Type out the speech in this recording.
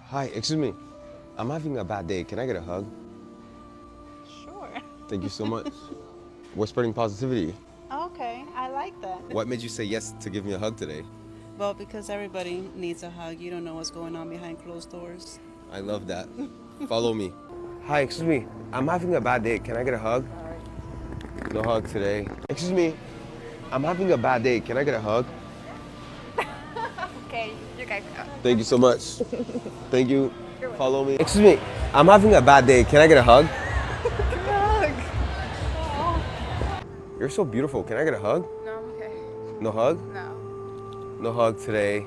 Hi, excuse me. I'm having a bad day. Can I get a hug? Sure. Thank you so much. We're spreading positivity. Okay, I like that. What made you say yes to give me a hug today? Well, because everybody needs a hug. You don't know what's going on behind closed doors. I love that. Follow me. Hi, excuse me. I'm having a bad day. Can I get a hug? No hug today. Excuse me. I'm having a bad day. Can I get a hug? Okay, you guys go. Thank you so much. Thank you. Follow me. Excuse me. I'm having a bad day. Can I get a hug? Hug. You're so beautiful. Can I get a hug? No, I'm okay. No hug? No. No hug today.